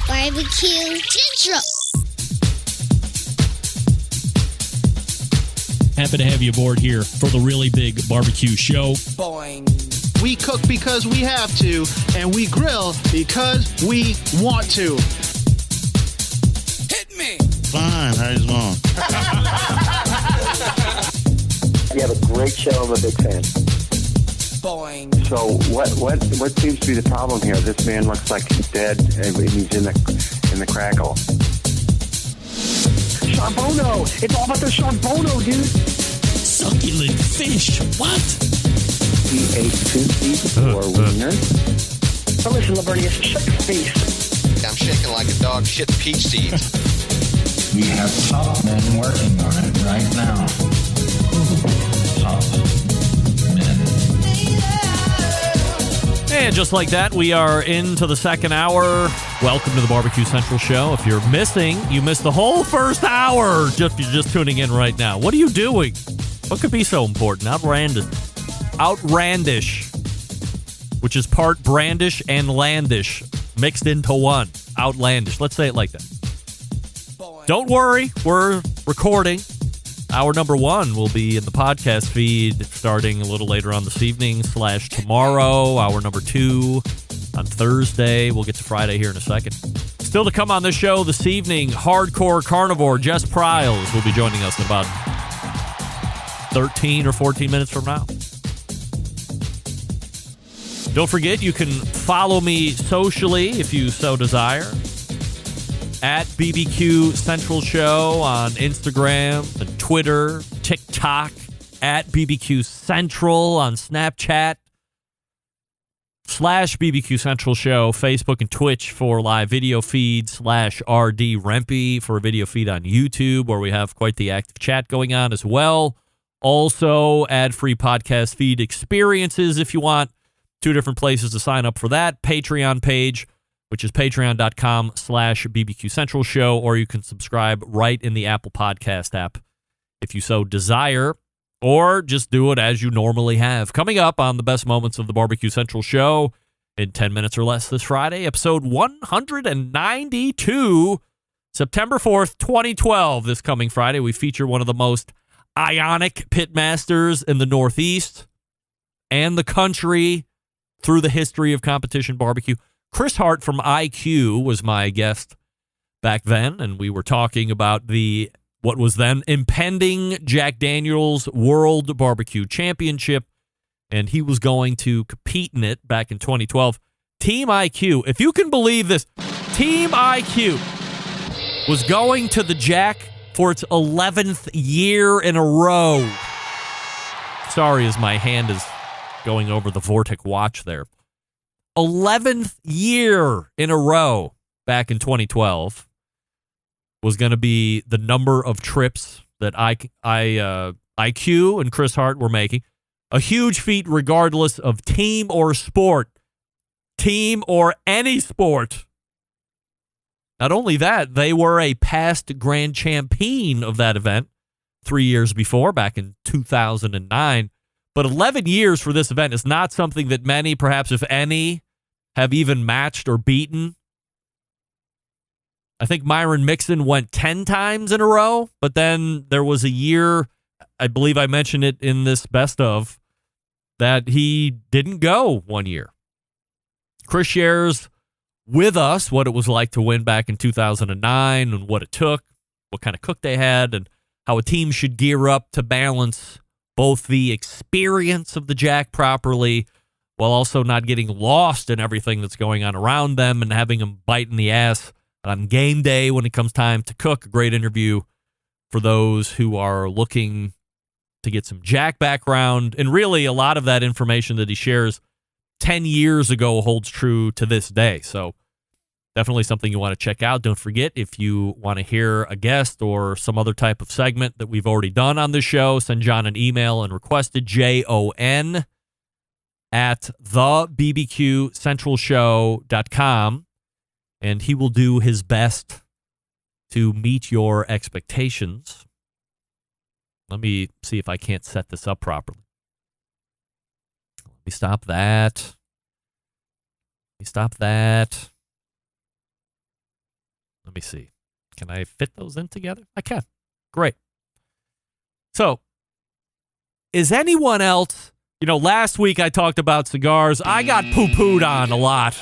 BBQ Central. Happy to have you aboard here for the really big barbecue show. Boing. We cook because we have to, and we grill because we want to. Hit me. Fine, how's it going? You have a great show. I'm a big fan. Boing. So what seems to be the problem here? This man looks like he's dead and he's in the crackle. Chambono! It's all about the chambono, dude! Succulent fish. What? He ate 2 feet or wieners. Oh, listen, Lavernius, shut your face. I'm shaking like a dog shit peach seeds. We have top men working on it right now. Top men. And just like that, we are into the second hour. Welcome to the Barbecue Central Show. If you're missing, you missed the whole first hour. If you're just tuning in right now. What are you doing? What could be so important? Outrandish, which is part brandish and landish mixed into one. Outlandish. Let's say it like that. Don't worry, we're recording. Hour number 1 will be in the podcast feed starting a little later on this evening / tomorrow. Hour number 2 on Thursday. We'll get to Friday here in a second. Still to come on this show this evening, hardcore carnivore Jess Pryles will be joining us in about 13 or 14 minutes from now. Don't forget, you can follow me socially if you so desire. At BBQ Central Show on Instagram and Twitter, TikTok, at BBQ Central on Snapchat, / BBQ Central Show, Facebook and Twitch for live video feeds, / RD Rempy for a video feed on YouTube, where we have quite the active chat going on as well. Also, ad-free podcast feed experiences if you want. 2 different places to sign up for that. Patreon page, which is patreon.com / BBQ Central Show, or you can subscribe right in the Apple Podcast app if you so desire, or just do it as you normally have. Coming up on the best moments of the Barbecue Central Show in 10 minutes or less this Friday, episode 192, September 4th, 2012. This coming Friday, we feature one of the most ionic pitmasters in the Northeast and the country through the history of competition barbecue. Chris Hart from IQ was my guest back then, and we were talking about what was then impending Jack Daniel's World Barbecue Championship, and he was going to compete in it back in 2012. Team IQ, if you can believe this, Team IQ was going to the Jack for its 11th year in a row. Sorry as my hand is going over the Vortic watch there. 11th year in a row back in 2012 was going to be the number of trips that IQ and Chris Hart were making. A huge feat regardless of team or sport. Team or any sport. Not only that, they were a past grand champion of that event 3 years before, back in 2009. But 11 years for this event is not something that many, perhaps if any, have even matched or beaten. I think Myron Mixon went 10 times in a row, but then there was a year, I believe I mentioned it in this best of, that he didn't go 1 year. Chris shares with us what it was like to win back in 2009 and what it took, what kind of cook they had, and how a team should gear up to balance both the experience of the Jack properly while also not getting lost in everything that's going on around them and having them bite in the ass on game day when it comes time to cook. A great interview for those who are looking to get some Jack background. And really, a lot of that information that he shares 10 years ago holds true to this day. So definitely something you want to check out. Don't forget, if you want to hear a guest or some other type of segment that we've already done on this show, send John an email and request it, JON at thebbqcentralshow.com, and he will do his best to meet your expectations. Let me see if I can't set this up properly. Let me stop that. Let me see. Can I fit those in together? I can. Great. So, is anyone else, last week I talked about cigars. I got poo-pooed on a lot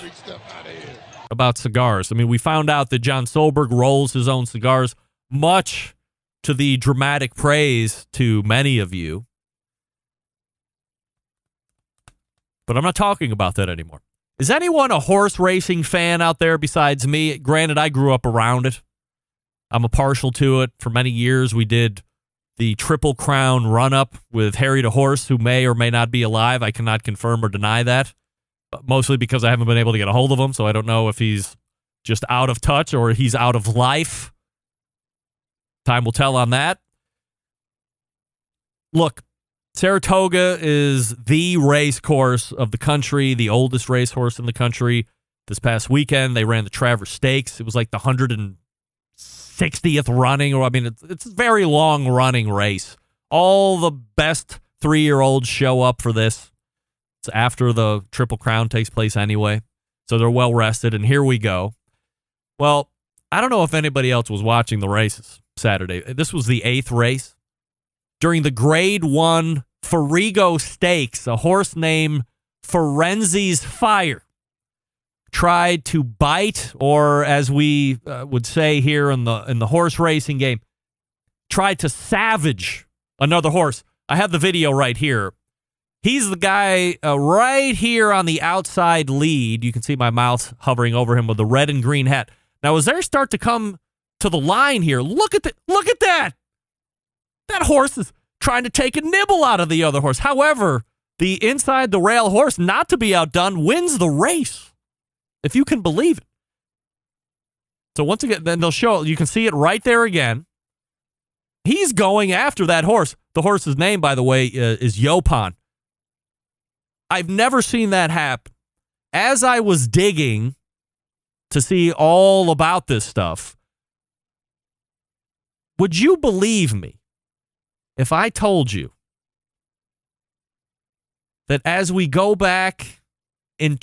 about cigars. I mean, we found out that John Solberg rolls his own cigars, much to the dramatic praise to many of you. But I'm not talking about that anymore. Is anyone a horse racing fan out there besides me? Granted, I grew up around it. I'm a partial to it. For many years, we did the Triple Crown run-up with Harry the Horse, who may or may not be alive. I cannot confirm or deny that, but mostly because I haven't been able to get a hold of him, so I don't know if he's just out of touch or he's out of life. Time will tell on that. Look, Saratoga is the race course of the country, the oldest racehorse in the country. This past weekend, they ran the Travers Stakes. It was like the 160th running, it's a very long running race. All the best 3-year-olds show up for this. It's after the Triple Crown takes place anyway, so they're well rested, and here we go. Well, I don't know if anybody else was watching the races Saturday. This was the 8th race. During the Grade 1 Farigo Stakes, a horse named Ferenzi's Fire tried to bite, or as we would say here in the horse racing game, tried to savage another horse. I have the video right here. He's the guy right here on the outside lead. You can see my mouth hovering over him with the red and green hat. Now, as they start to come to the line here, look at that. That horse is trying to take a nibble out of the other horse. However, the inside the rail horse, not to be outdone, wins the race, if you can believe it. So once again, then they'll show, you can see it right there again. He's going after that horse. The horse's name, by the way, is Yopon. I've never seen that happen. As I was digging to see all about this stuff, would you believe me if I told you that as we go back in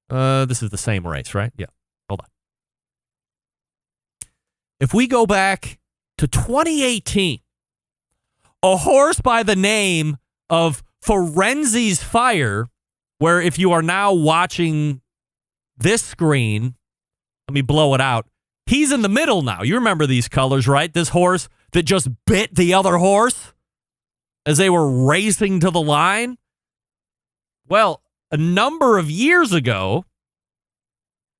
this is the same race, right? Yeah. Hold on. If we go back to 2018, a horse by the name of Ferenzi's Fire, where if you are now watching this screen, let me blow it out. He's in the middle now. You remember these colors, right? This horse that just bit the other horse as they were racing to the line. Well, a number of years ago,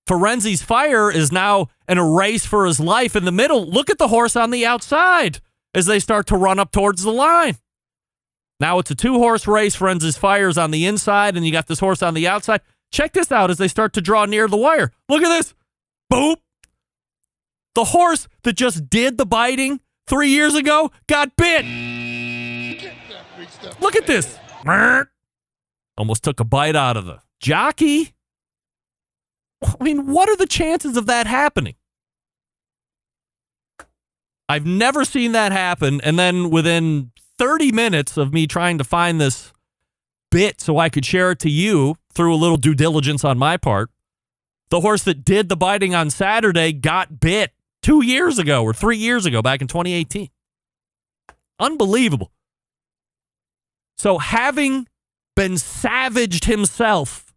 Ferenzi's Fire is now in a race for his life in the middle. Look at the horse on the outside as they start to run up towards the line. Now it's a 2-horse race. Ferenzi's Fire is on the inside, and you got this horse on the outside. Check this out as they start to draw near the wire. Look at this. Boop. The horse that just did the biting 3 years ago got bit. Look at this. Almost took a bite out of the jockey. I mean, what are the chances of that happening? I've never seen that happen. And then within 30 minutes of me trying to find this bit so I could share it to you through a little due diligence on my part, the horse that did the biting on Saturday got bit 2 years ago or 3 years ago, back in 2018. Unbelievable. So having been savaged himself,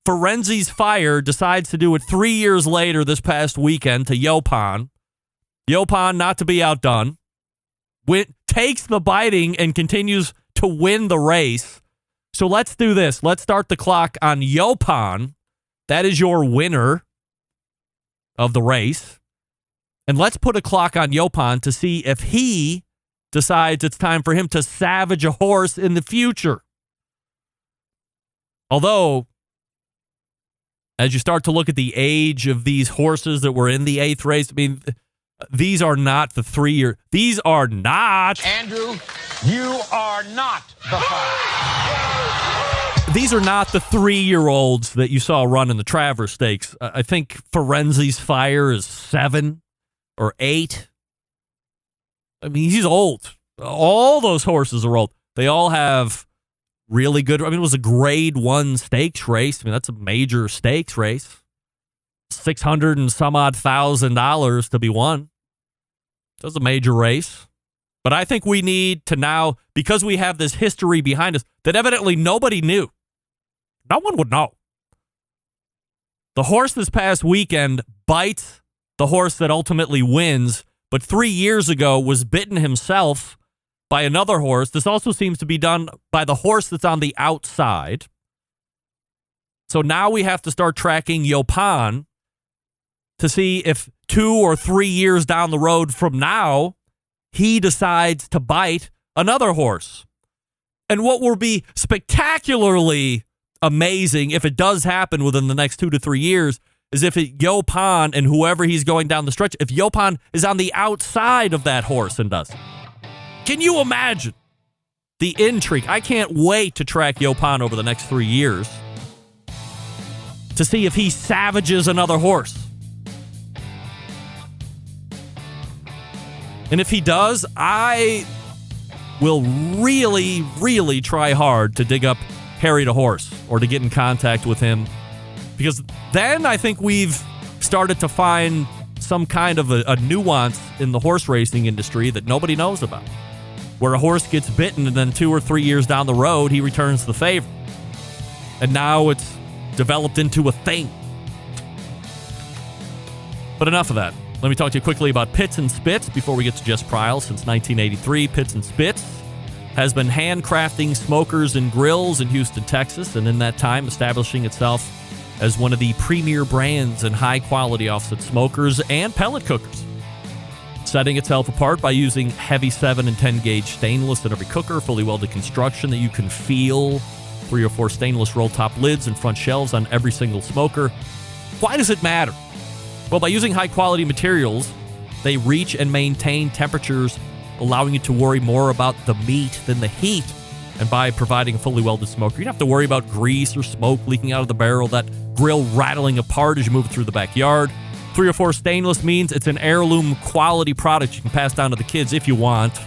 Ferenzi's Fire decides to do it 3 years later this past weekend to Yopon. Yopon, not to be outdone, takes the biting and continues to win the race. So let's do this. Let's start the clock on Yopon. That is your winner of the race. And let's put a clock on Yopon to see if he decides it's time for him to savage a horse in the future. Although, as you start to look at the age of these horses that were in the 8th race, I mean, these are not the 3-year. These are not. Andrew, you are not the father. These are not the 3-year-olds that you saw run in the Travers Stakes. I think Ferenzi's Fire is 7 or 8. I mean, he's old. All those horses are old. They all have really good. I mean, it was a Grade 1 stakes race. I mean, that's a major stakes race. $600 and some odd $1,000 to be won. So it's a major race. But I think we need to now, because we have this history behind us that evidently nobody knew. No one would know. The horse this past weekend bites the horse that ultimately wins, but 3 years ago was bitten himself by another horse. This also seems to be done by the horse that's on the outside. So now we have to start tracking Yopan to see if 2 or 3 years down the road from now, he decides to bite another horse. And what will be spectacularly amazing if it does happen within the next 2 to 3 years is if Yopan and whoever he's going down the stretch, if Yopan is on the outside of that horse and does it. Can you imagine the intrigue? I can't wait to track Yopan over the next 3 years to see if he savages another horse. And if he does, I will really, really try hard to dig up Harry the horse or to get in contact with him, because then I think we've started to find some kind of a nuance in the horse racing industry that nobody knows about, where a horse gets bitten and then 2 or 3 years down the road, he returns the favor. And now it's developed into a thing. But enough of that. Let me talk to you quickly about Pits and Spits before we get to Jess Pryles. Since 1983, Pits and Spits has been handcrafting smokers and grills in Houston, Texas, and in that time establishing itself as one of the premier brands in high-quality offset smokers and pellet cookers. Setting itself apart by using heavy 7 and 10 gauge stainless in every cooker, fully welded construction that you can feel, 3 or 4 stainless roll-top lids and front shelves on every single smoker. Why does it matter? Well, by using high-quality materials, they reach and maintain temperatures, allowing you to worry more about the meat than the heat. And by providing a fully welded smoker, you don't have to worry about grease or smoke leaking out of the barrel, that grill rattling apart as you move it through the backyard. 3 or 4 stainless means it's an heirloom quality product you can pass down to the kids if you want.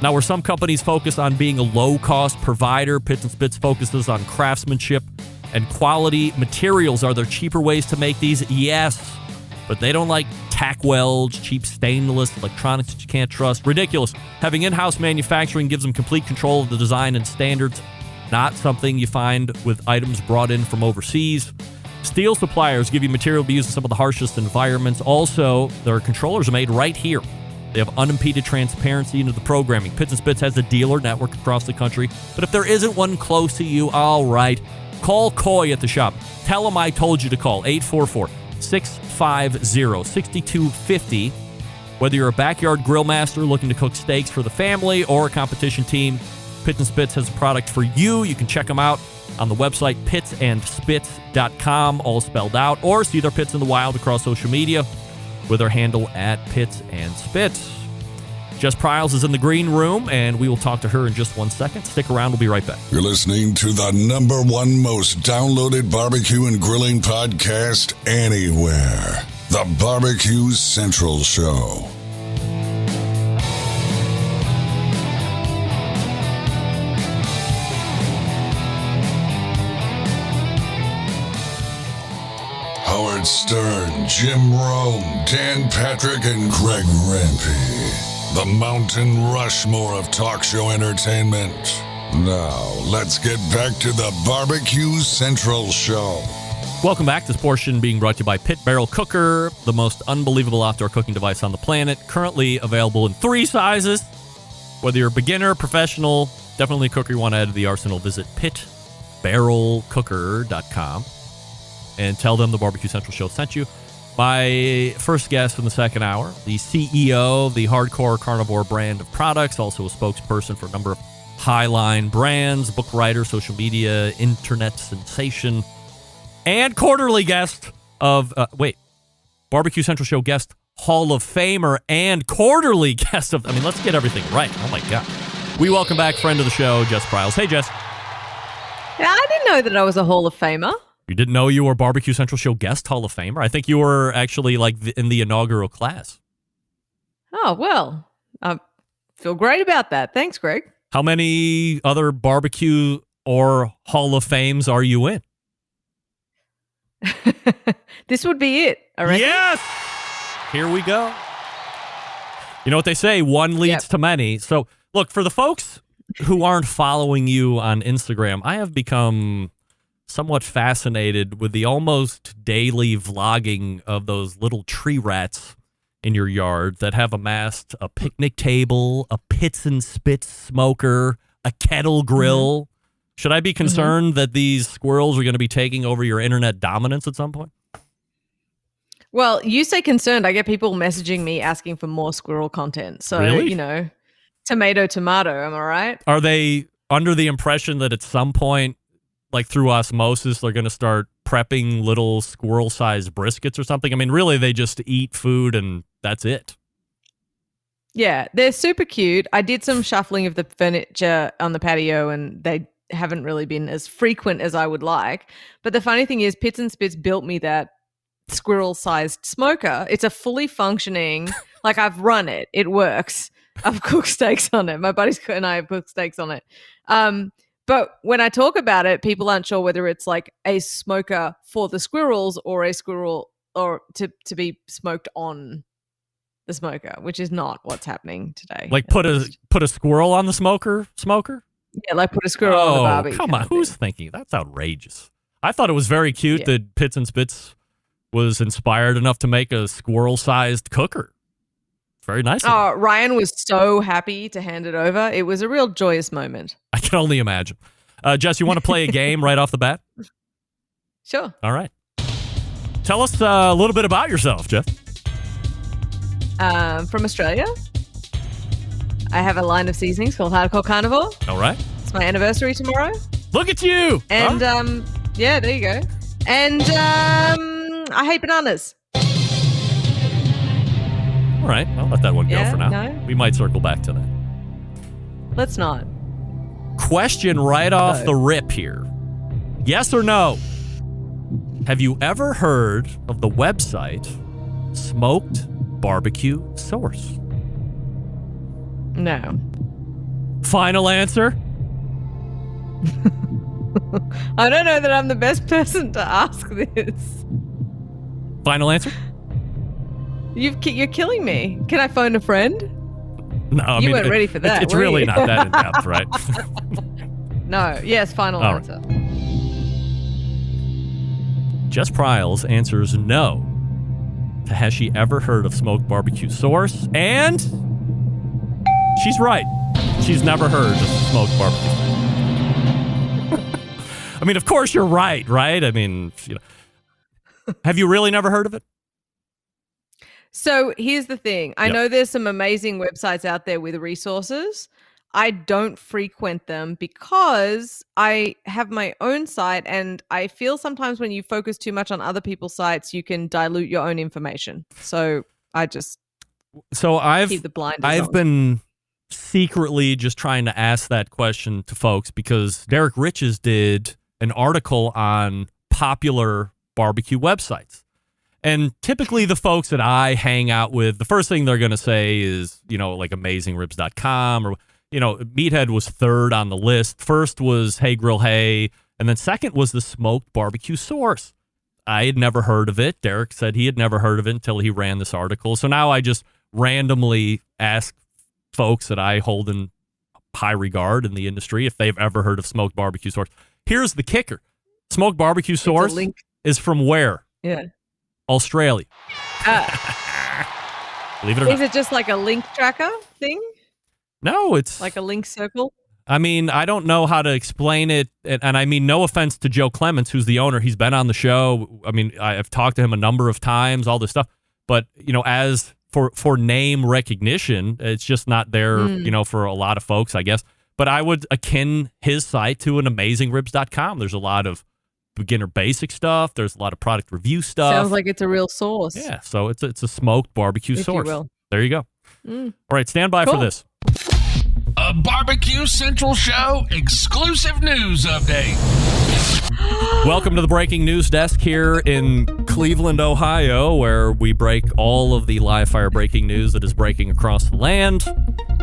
Now, where some companies focus on being a low-cost provider, Pits and Spits focuses on craftsmanship and quality. Materials are there cheaper ways to make these? Yes. But they don't like tack welds, cheap stainless, electronics that you can't trust. Ridiculous. Having in-house manufacturing gives them complete control of the design and standards. Not something you find with items brought in from overseas. Steel suppliers give you material to be used in some of the harshest environments. Also, their controllers are made right here. They have unimpeded transparency into the programming. Pits and Spits has a dealer network across the country. But if there isn't one close to you, all right, call Coy at the shop. Tell them I told you to call 844-650-6250. Whether you're a backyard grill master looking to cook steaks for the family or a competition team, Pits and Spits has a product for you. You can check them out on the website pitsandspits.com, all spelled out, or see their pits in the wild across social media with their handle at Pits and Spits. Jess Pryles is in the green room, and we will talk to her in just 1 second. Stick around. We'll be right back. You're listening to the #1 most downloaded barbecue and grilling podcast anywhere. The Barbecue Central Show. Howard Stern, Jim Rome, Dan Patrick, and Greg Rempe. The Mountain Rushmore of talk show entertainment. Now, let's get back to the Barbecue Central Show. Welcome back. This portion being brought to you by Pit Barrel Cooker, the most unbelievable outdoor cooking device on the planet. Currently available in 3 sizes. Whether you're a beginner, professional, definitely a cooker you want to add to the arsenal, visit pitbarrelcooker.com and tell them the Barbecue Central Show sent you. My first guest in the second hour, the CEO of the Hardcore Carnivore brand of products, also a spokesperson for a number of Highline brands, book writer, social media, internet sensation, and quarterly guest of, Barbecue Central Show guest, Hall of Famer, and quarterly guest of, let's get everything right. Oh my God. We welcome back friend of the show, Jess Pryles. Hey, Jess. Yeah, I didn't know that I was a Hall of Famer. You didn't know you were Barbecue Central Show guest Hall of Famer? I think you were actually in the inaugural class. Oh, well, I feel great about that. Thanks, Greg. How many other barbecue or Hall of Fames are you in? This would be it, I reckon. Yes! Here we go. You know what they say, one leads to many. So, look, for the folks who aren't following you on Instagram, I have become somewhat fascinated with the almost daily vlogging of those little tree rats in your yard that have amassed a picnic table, a pits and spits smoker, a kettle grill. Should I be concerned that these squirrels are going to be taking over your internet dominance at some point? Well, you say concerned. I get people messaging me asking for more squirrel content. So, Really? you know, tomato, am I right? Are they under the impression that at some point, like through osmosis, they're going to start prepping little squirrel-sized briskets or something? I mean, really, they just eat food and that's it. Yeah, they're super cute. I did some shuffling of the furniture on the patio and they haven't really been as frequent as I would like. But the funny thing is, Pits and Spits built me that squirrel-sized smoker. It's a fully functioning, like I've run it. It works. I've cooked steaks on it. My buddies and I have cooked steaks on it. But when I talk about it, people aren't sure whether it's like a smoker for the squirrels or a squirrel or to be smoked on the smoker, which is not what's happening today. Like put a squirrel on the smoker? Yeah, like put a squirrel on the barbie. Come on. Who's thinking? That's outrageous. I thought it was very cute that Pits and Spits was inspired enough to make a squirrel-sized cooker. Very nice. Oh, Ryan was so happy to hand it over. It was a real joyous moment. I can only imagine. Jess, you want to play a game right off the bat? Sure. All right. Tell us a little bit about yourself, Jess. From Australia. I have a line of seasonings called Hardcore Carnivore. All right. It's my anniversary tomorrow. Look at you. And, yeah, there you go. And I hate bananas. All right. I'll let that one go for now. No? We might circle back to that. Let's not. Question right off the rip here. Yes or no? Have you ever heard of the website Smoked Barbecue Source? No. Final answer? I don't know that I'm the best person to ask this. Final answer? You're killing me. Can I phone a friend? No, I you mean, weren't ready for that. It's really you? not that in depth, right? No. Yes, final All answer. Right. Jess Pryles answers no to has she ever heard of Smoked Barbecue Source, and she's right. She's never heard of Smoked Barbecue. I mean, of course you're right? I mean, you know. Have you really never heard of it? So here's the thing. I know there's some amazing websites out there with resources. I don't frequent them because I have my own site, and I feel sometimes when you focus too much on other people's sites, you can dilute your own information. So I just keep the blinders I've on. been secretly just trying to ask that question to folks because Derek Riches did an article on popular barbecue websites. And typically the folks that I hang out with, the first thing they're going to say is, you know, like AmazingRibs.com or, you know, Meathead was third on the list. First was Hey Grill Hey, and then second was the Smoked Barbecue Source. I had never heard of it. Derek said he had never heard of it until he ran this article. So now I just randomly ask folks that I hold in high regard in the industry if they've ever heard of Smoked Barbecue Source. Here's the kicker. Smoked Barbecue Source is from where? Yeah. Australia. Believe it or not. Is it just like a link tracker thing? No, it's like a link circle. I mean, I don't know how to explain it. And I mean, no offense to Joe Clements, who's the owner. He's been on the show. I mean, I've talked to him a number of times, all this stuff. But, you know, as for name recognition, it's just not there, you know, for a lot of folks, I guess. But I would akin his site to an AmazingRibs.com. There's a lot of beginner basic stuff. There's a lot of product review stuff. Sounds like it's a real source. Yeah, so it's a smoked barbecue source. You will. There you go. All right, stand by for this. A Barbecue Central Show exclusive news update. Welcome to the breaking news desk here in Cleveland, Ohio, where we break all of the live fire breaking news that is breaking across the land.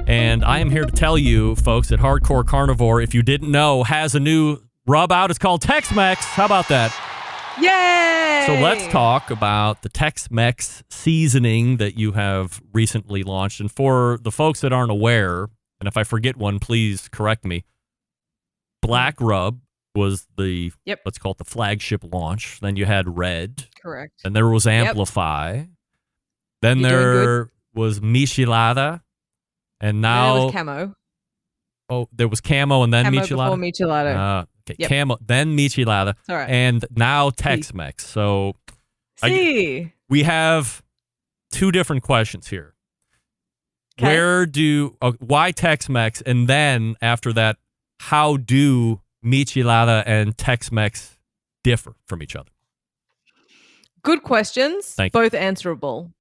And I am here to tell you, folks, that Hardcore Carnivore, if you didn't know, has a new rub out. It's called Tex-Mex. How about that? Yay! So let's talk about the Tex-Mex seasoning that you have recently launched. And for the folks that aren't aware, and if I forget one, please correct me, Black Rub was the, let's call it the flagship launch. Then you had Red. Correct. And there was Amplify. Then there was Michelada. And now... There was Camo. Oh, there was Camo and then Camo Michelada? before Michelada. Okay, Camo, then Michelada, All right. and now Tex-Mex. So we have two different questions here. Okay. Why Tex-Mex? And then after that, how do Michelada and Tex-Mex differ from each other? Good questions. Thank you. Both answerable.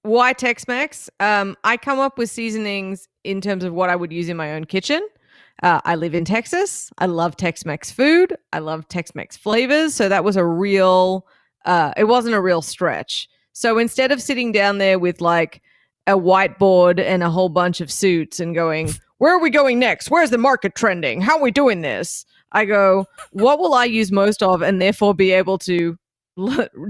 Why Tex-Mex? I come up with seasonings in terms of what I would use in my own kitchen. I live in Texas. I love Tex-Mex food. I love Tex-Mex flavors. So that was it wasn't a real stretch. So instead of sitting down there with like a whiteboard and a whole bunch of suits and going, where are we going next? Where's the market trending? How are we doing this? I go, what will I use most of and therefore be able to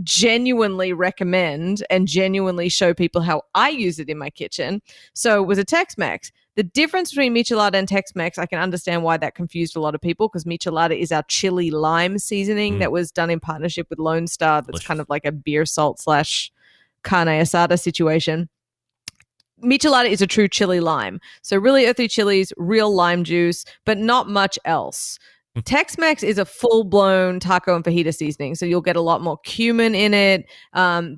genuinely recommend and genuinely show people how I use it in my kitchen. So it was a Tex-Mex. The difference between Michelada and Tex-Mex, I can understand why that confused a lot of people because Michelada is our chili lime seasoning that was done in partnership with Lone Star. That's kind of like a beer salt / carne asada situation. Michelada is a true chili lime. So really earthy chilies, real lime juice, but not much else. Tex-Mex is a full-blown taco and fajita seasoning, so you'll get a lot more cumin in it.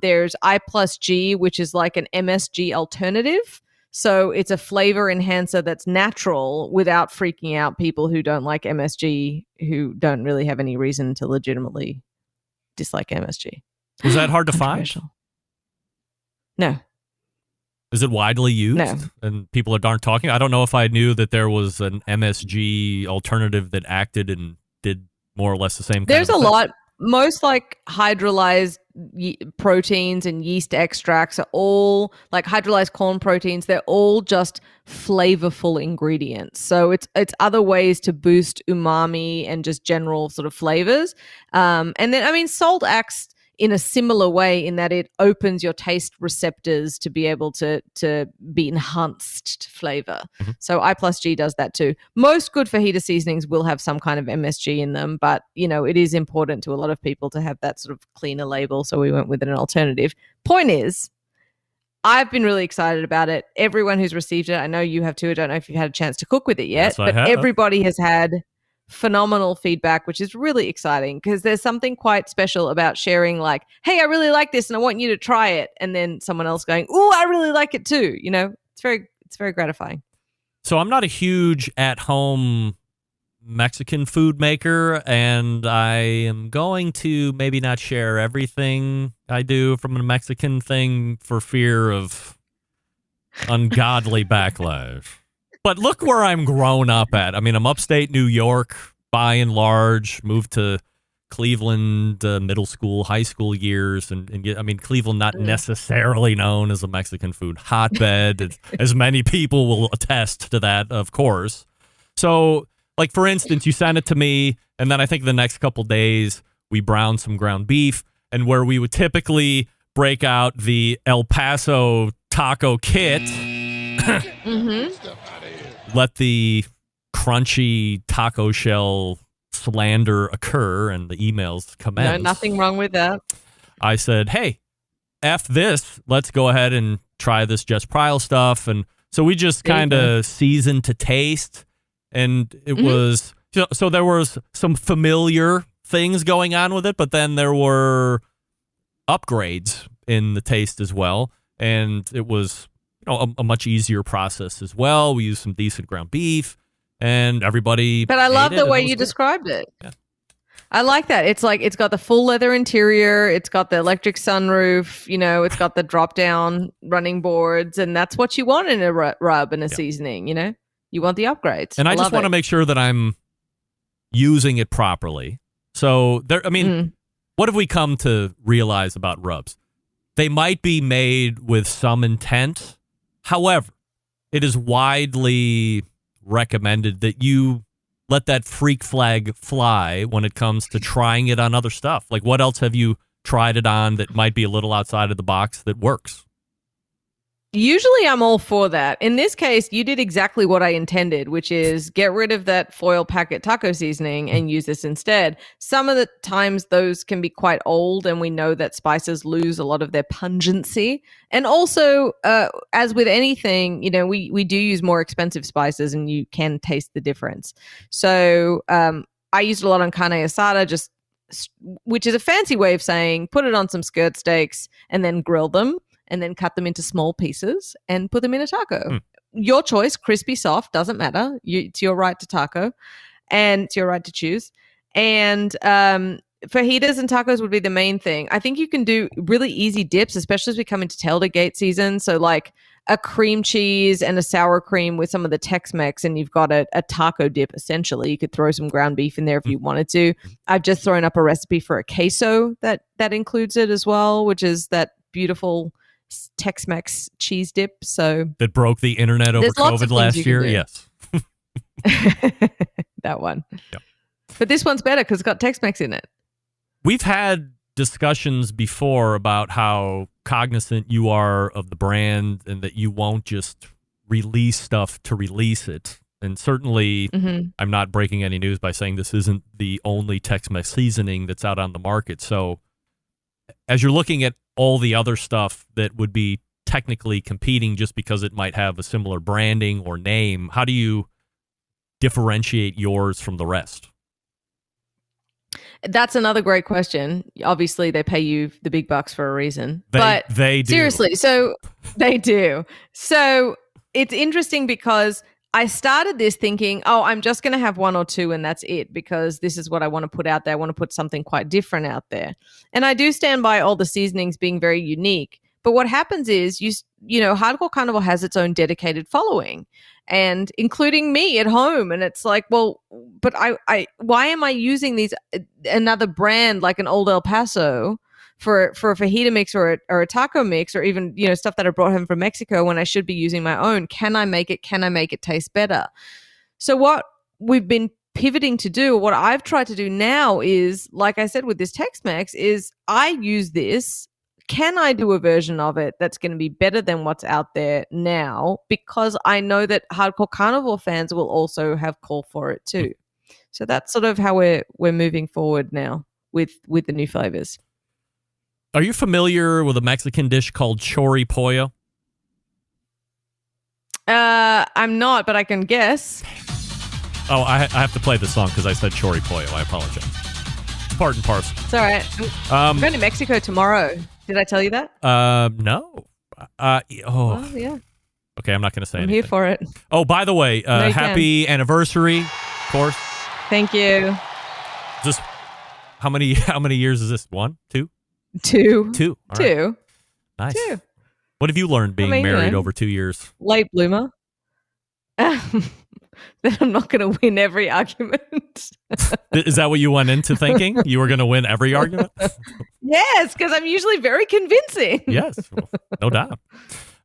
There's I+G, which is like an MSG alternative. So it's a flavor enhancer that's natural without freaking out people who don't like MSG, who don't really have any reason to legitimately dislike MSG. Was that hard to find? No. Is it widely used? No. And people aren't talking? I don't know if I knew that there was an MSG alternative that acted and did more or less the same There's kind of a thing. lot. Most like hydrolyzed proteins and yeast extracts are all like hydrolyzed corn proteins. They're all just flavorful ingredients. So it's other ways to boost umami and just general sort of flavors. And then, I mean, salt acts in a similar way in that it opens your taste receptors to be able to be enhanced to flavor. Mm-hmm. So I+G does that too. Most good fajita seasonings will have some kind of MSG in them, but you know, it is important to a lot of people to have that sort of cleaner label. So we went with an alternative. Point is, I've been really excited about it. Everyone who's received it, I know you have too. I don't know if you've had a chance to cook with it yet, Yes, I but have. everybody has had phenomenal feedback, which is really exciting because there's something quite special about sharing like, hey, I really like this and I want you to try it. And then someone else going, oh, I really like it too. You know, it's very gratifying. So I'm not a huge at-home Mexican food maker, and I am going to maybe not share everything I do from a Mexican thing for fear of ungodly backlash. But look where I'm grown up at. I mean, I'm upstate New York, by and large, moved to Cleveland, middle school, high school years. And I mean, Cleveland not necessarily known as a Mexican food hotbed, as many people will attest to that, of course. So, like, for instance, you sent it to me, and then I think the next couple days, we browned some ground beef, and where we would typically break out the El Paso taco kit, let the crunchy taco shell slander occur and the emails commence. No, nothing wrong with that. I said, hey, F this. Let's go ahead and try this Jess Prile stuff. And so we just kind of seasoned to taste. And it was, so there was some familiar things going on with it, but then there were upgrades in the taste as well. And it was, you know, a much easier process as well. We used some decent ground beef, and everybody. But I love the way you good. described it. Yeah. I like that. It's like it's got the full leather interior, it's got the electric sunroof, you know, it's got the drop down running boards, and that's what you want in a rub and a seasoning. You know, you want the upgrades. And I just want to make sure that I'm using it properly. So there, I mean, what have we come to realize about rubs? They might be made with some intent. However, it is widely recommended that you let that freak flag fly when it comes to trying it on other stuff? Like, what else have you tried it on that might be a little outside of the box that works? Usually I'm all for that. In this case, you did exactly what I intended, which is get rid of that foil packet taco seasoning and use this instead. Some of the times those can be quite old, and we know that spices lose a lot of their pungency. And also, as with anything, we do use more expensive spices, and you can taste the difference. So I used a lot on carne asada, which is a fancy way of saying put it on some skirt steaks and then grill them, and then cut them into small pieces and put them in a taco. Your choice, crispy, soft, doesn't matter. It's your right to taco, and it's your right to choose. And fajitas and tacos would be the main thing. I think you can do really easy dips, especially as we come into tailgate season. So like a cream cheese and a sour cream with some of the Tex-Mex, and you've got a taco dip, essentially. You could throw some ground beef in there if you wanted to. I've just thrown up a recipe for a queso that includes it as well, which is that beautiful Tex-Mex cheese dip. So that broke the internet over COVID last year. Yes. That one. Yep. But this one's better because it's got Tex-Mex in it. We've had discussions before about how cognizant you are of the brand and that you won't just release stuff to release it. And certainly I'm not breaking any news by saying this isn't the only Tex-Mex seasoning that's out on the market. So as you're looking at all the other stuff that would be technically competing just because it might have a similar branding or name, how do you differentiate yours from the rest? That's another great question. Obviously, they pay you the big bucks for a reason. They do. Seriously, so they do. So it's interesting because I started this thinking, I'm just going to have one or two and that's it, because this is what I want to put out there. I want to put something quite different out there. And I do stand by all the seasonings being very unique. But what happens is, Hardcore Carnivore has its own dedicated following, and including me at home. And it's like, well, but I why am I using another brand like an Old El Paso for a fajita mix or a taco mix, or even, stuff that I brought home from Mexico, when I should be using my own? Can I make it taste better? So what we've been pivoting to do, what I've tried to do now is, like I said with this Tex-Mex, is I use this. Can I do a version of it that's going to be better than what's out there now? Because I know that Hardcore Carnivore fans will also have call for it too. So that's sort of how we're moving forward now with the new flavors. Are you familiar with a Mexican dish called chori pollo? I'm not, but I can guess. Oh, I have to play the song because I said chori pollo. I apologize. It's part and parcel. It's all right. I'm going to Mexico tomorrow. Did I tell you that? No. Well, yeah. Okay, I'm not going to say anything. I'm here for it. Oh, by the way, happy anniversary, of course. Thank you. Just how many years is this? 1, 2? 2. 2. All Two. Right. Nice. 2. What have you learned being married over 2 years? Late bloomer. That I'm not going to win every argument. Is that what you went into thinking? You were going to win every argument? Yes, because I'm usually very convincing. Yes, no doubt.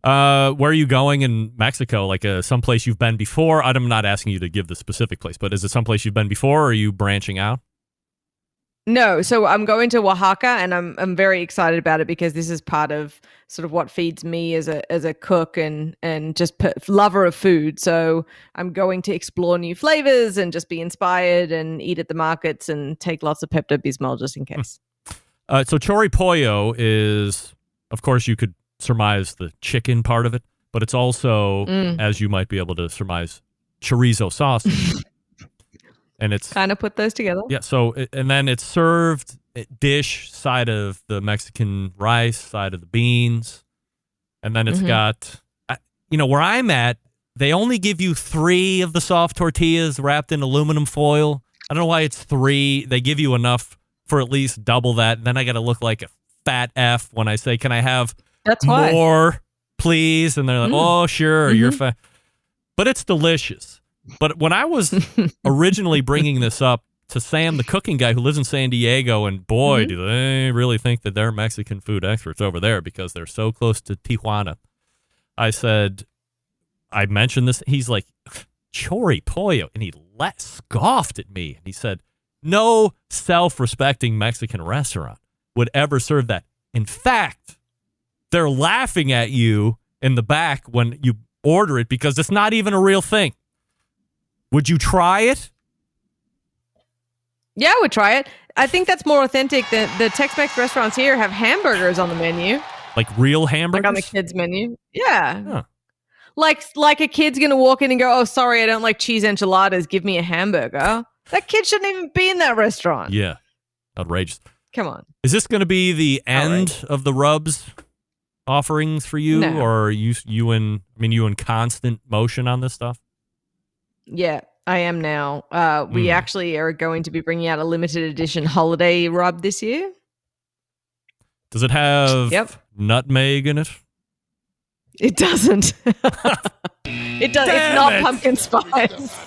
Where are you going in Mexico? Like someplace you've been before? I'm not asking you to give the specific place, but is it someplace you've been before, or are you branching out? No, so I'm going to Oaxaca, and I'm very excited about it because this is part of sort of what feeds me as a cook and just lover of food. So I'm going to explore new flavors and just be inspired and eat at the markets and take lots of Pepto-Bismol just in case. So chori pollo is, of course, you could surmise the chicken part of it, but it's also, as you might be able to surmise, chorizo sausage. And it's kind of put those together. Yeah. So, and then it's served dish side of the Mexican rice, side of the beans. And then it's got, where I'm at, they only give you 3 of the soft tortillas wrapped in aluminum foil. I don't know why it's 3. They give you enough for at least double that. And then I got to look like a fat F when I say, can I have more, please? And they're like, oh, sure, you're fat. But it's delicious. But when I was originally bringing this up to Sam, the cooking guy who lives in San Diego, and boy, do they really think that they're Mexican food experts over there because they're so close to Tijuana. I mentioned this. He's like, chori pollo. And he scoffed at me. And he said, no self-respecting Mexican restaurant would ever serve that. In fact, they're laughing at you in the back when you order it because it's not even a real thing. Would you try it? Yeah, I would try it. I think that's more authentic than the Tex-Mex restaurants here have hamburgers on the menu. Like real hamburgers? Like on the kids' menu. Yeah. Huh. Like a kid's going to walk in and go, oh, sorry, I don't like cheese enchiladas. Give me a hamburger. That kid shouldn't even be in that restaurant. Yeah. Outrageous. Come on. Is this going to be the end of the Rubs offerings for you? No. Or are you in constant motion on this stuff? Yeah, I am now. We actually are going to be bringing out a limited edition holiday rub this year. Does it have nutmeg in it? It doesn't. It does. It's not pumpkin spice.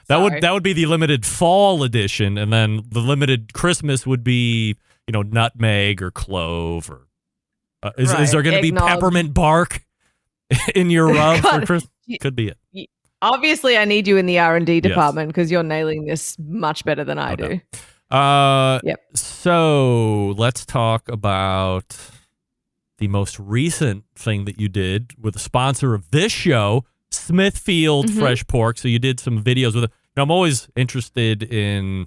That would be the limited fall edition, and then the limited Christmas would be, nutmeg or clove, or is there going to be peppermint bark in your rub for Christmas? Could be it. Obviously, I need you in the R&D department because you're nailing this much better than I do. So let's talk about the most recent thing that you did with a sponsor of this show, Smithfield Fresh Pork. So you did some videos with it. I'm always interested in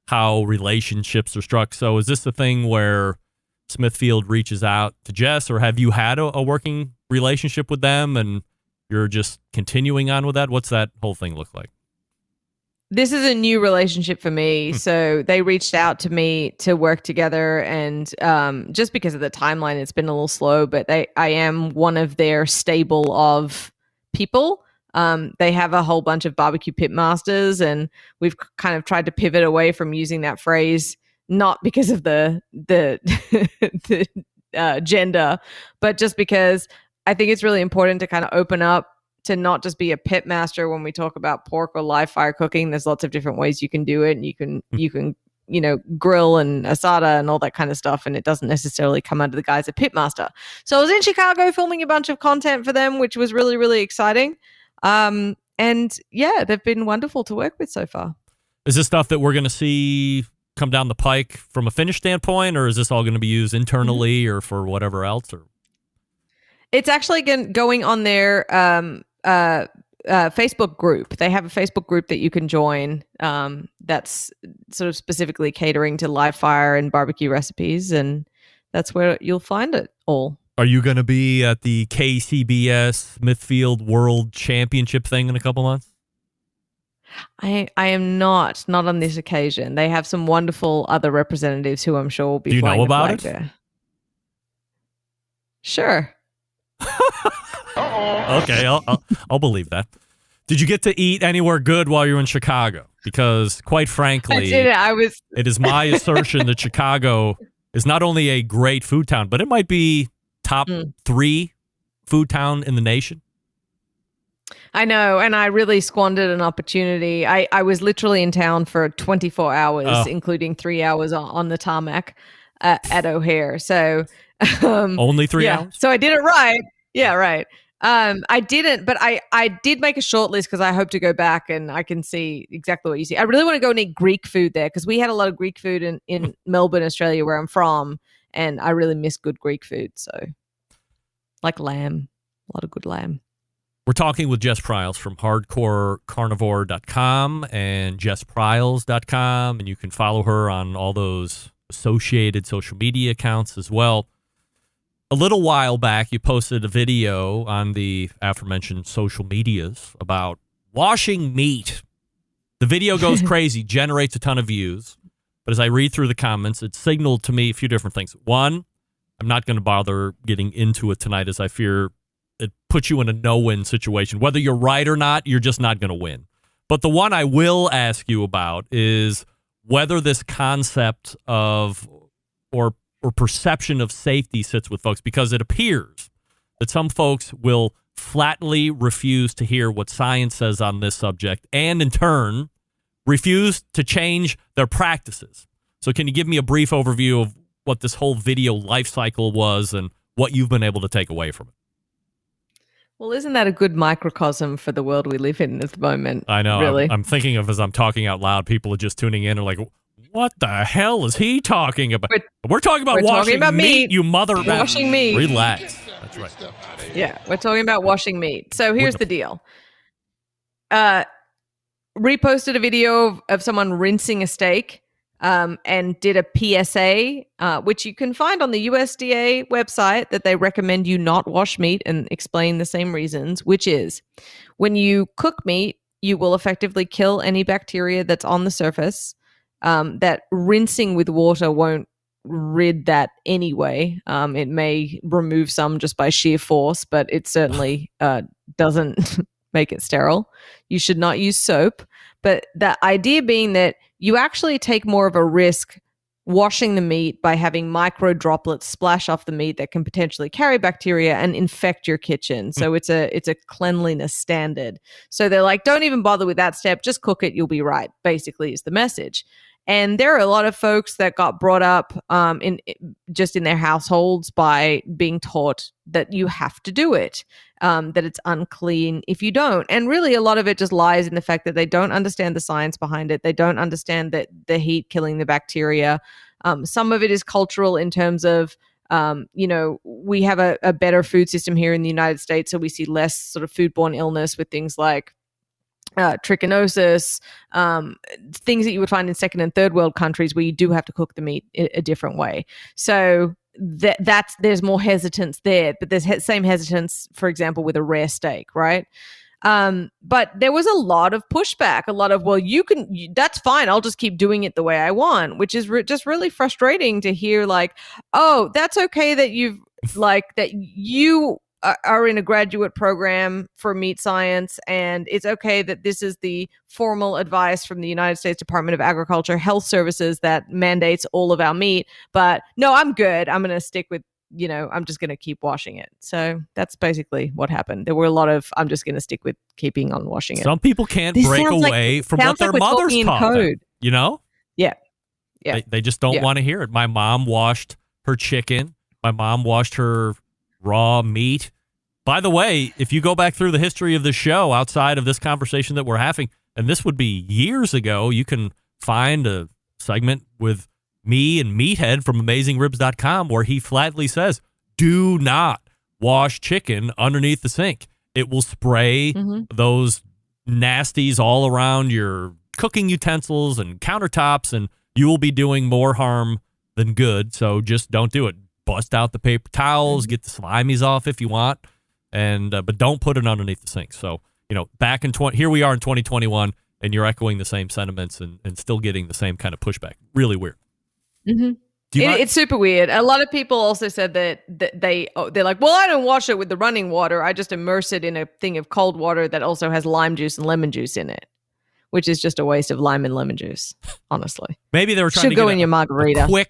how relationships are struck. So is this the thing where Smithfield reaches out to Jess, or have you had a working relationship with them and you're just continuing on with that? What's that whole thing look like? This is a new relationship for me. So they reached out to me to work together, and just because of the timeline, it's been a little slow, but I am one of their stable of people. They have a whole bunch of barbecue pit masters, and we've kind of tried to pivot away from using that phrase, not because of the gender, but just because I think it's really important to kind of open up to not just be a pit master when we talk about pork or live fire cooking. There's lots of different ways you can do it, and you can grill and asada and all that kind of stuff, and it doesn't necessarily come under the guise of pit master. So I was in Chicago filming a bunch of content for them, which was really, really exciting. And yeah, they've been wonderful to work with so far. Is this stuff that we're going to see come down the pike from a finish standpoint, or is this all going to be used internally or for whatever else? Or it's actually going on their Facebook group. They have a Facebook group that you can join that's sort of specifically catering to live fire and barbecue recipes, and that's where you'll find it all. Are you going to be at the KCBS Smithfield World Championship thing in a couple months? I am not on this occasion. They have some wonderful other representatives who I'm sure will be flying the flag there. Sure. Okay, I'll believe that. Did you get to eat anywhere good while you were in Chicago? Because quite frankly, I did it. It is my assertion that Chicago is not only a great food town, but it might be top 3 food town in the nation. I know, and I really squandered an opportunity. I was literally in town for 24 hours, including 3 hours on the tarmac at O'Hare. So only 3 hours? So I did it right. Yeah, right. I didn't, but I did make a short list because I hope to go back and I can see exactly what you see. I really want to go and eat Greek food there because we had a lot of Greek food in Melbourne, Australia, where I'm from, and I really miss good Greek food. So, like lamb, a lot of good lamb. We're talking with Jess Pryles from hardcorecarnivore.com and jesspryles.com, and you can follow her on all those associated social media accounts as well. A little while back, you posted a video on the aforementioned social medias about washing meat. The video goes crazy, generates a ton of views. But as I read through the comments, it signaled to me a few different things. One, I'm not going to bother getting into it tonight as I fear it puts you in a no-win situation. Whether you're right or not, you're just not going to win. But the one I will ask you about is whether this concept of or perception of safety sits with folks, because it appears that some folks will flatly refuse to hear what science says on this subject and in turn refuse to change their practices. So can you give me a brief overview of what this whole video life cycle was and what you've been able to take away from it? Well, isn't that a good microcosm for the world we live in at the moment? I know. Really. I'm thinking of as I'm talking out loud, people are just tuning in and like, what the hell is he talking about? We're talking about washing meat, you mother. Washing meat. Relax. That's right. Yeah, we're talking about washing meat. So here's the deal. Reposted a video of someone rinsing a steak and did a PSA, which you can find on the USDA website, that they recommend you not wash meat and explain the same reasons, which is when you cook meat, you will effectively kill any bacteria that's on the surface. That rinsing with water won't rid that anyway. It may remove some just by sheer force, but it certainly doesn't make it sterile. You should not use soap. But the idea being that you actually take more of a risk washing the meat by having micro droplets splash off the meat that can potentially carry bacteria and infect your kitchen. So it's a cleanliness standard. So they're like, don't even bother with that step. Just cook it. You'll be right, basically, is the message. And there are a lot of folks that got brought up in their households by being taught that you have to do it, that it's unclean if you don't. And really, a lot of it just lies in the fact that they don't understand the science behind it. They don't understand that the heat killing the bacteria. Some of it is cultural in terms of, we have a better food system here in the United States, so we see less sort of foodborne illness with things like trichinosis, things that you would find in second and third world countries where you do have to cook the meat a different way. So there's more hesitance there, but there's same hesitance, for example, with a rare steak, right? But there was a lot of pushback, a lot of, well, that's fine. I'll just keep doing it the way I want, which is just really frustrating to hear, like, oh, that's okay that you are in a graduate program for meat science, and it's okay that this is the formal advice from the United States Department of Agriculture Health Services that mandates all of our meat. But no, I'm good. I'm going to stick with, I'm just going to keep washing it. So that's basically what happened. There were a lot of, I'm just going to stick with keeping on washing it. Some people can't break away from what their mothers taught them, Yeah. They just don't want to hear it. My mom washed her chicken. My mom washed her raw meat. By the way, if you go back through the history of the show outside of this conversation that we're having, and this would be years ago, you can find a segment with me and Meathead from AmazingRibs.com where he flatly says, do not wash chicken underneath the sink. It will spray those nasties all around your cooking utensils and countertops, and you will be doing more harm than good. So just don't do it. Bust out the paper towels, get the slimies off if you want, and but don't put it underneath the sink. So, back in here we are in 2021, and you're echoing the same sentiments and still getting the same kind of pushback. Really weird. Mm-hmm. It's super weird. A lot of people also said that they're like, well, I don't wash it with the running water. I just immerse it in a thing of cold water that also has lime juice and lemon juice in it, which is just a waste of lime and lemon juice, honestly. Maybe they were trying to go get in your margarita. A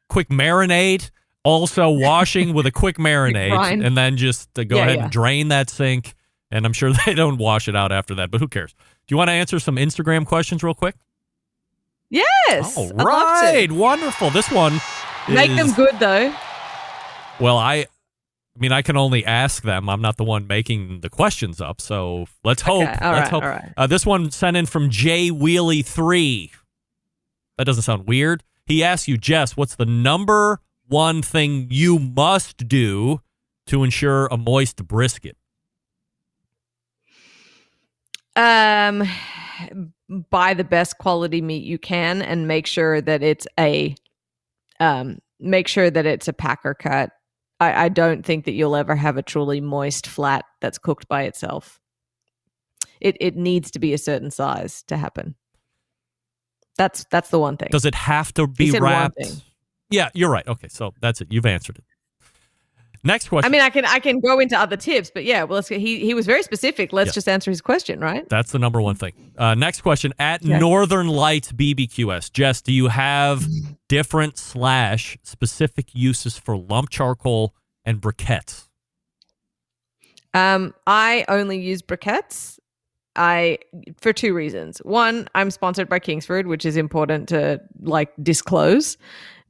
quick marinade. Also washing with a quick marinade, and then just go ahead and drain that sink. And I'm sure they don't wash it out after that, but who cares? Do you want to answer some Instagram questions real quick? Yes. All right. Wonderful. This one Make them good, though. Well, I can only ask them. I'm not the one making the questions up, so let's hope. Okay. All right. This one sent in from Jay Wheelie 3. That doesn't sound weird. He asks you, Jess, what's the number one thing you must do to ensure a moist brisket? Buy the best quality meat you can, and make sure that it's a packer cut. I don't think that you'll ever have a truly moist flat that's cooked by itself. It needs to be a certain size to happen. That's the one thing. Does it have to be wrapped? Yeah, you're right. Okay, so that's it. You've answered it. Next question. I mean, I can go into other tips, but yeah, well, he was very specific. Let's just answer his question, right? That's the number one thing. Next question. At Northern Lights BBQS, Jess, do you have different / specific uses for lump charcoal and briquettes? I only use briquettes. For two reasons. One, I'm sponsored by Kingsford, which is important to disclose.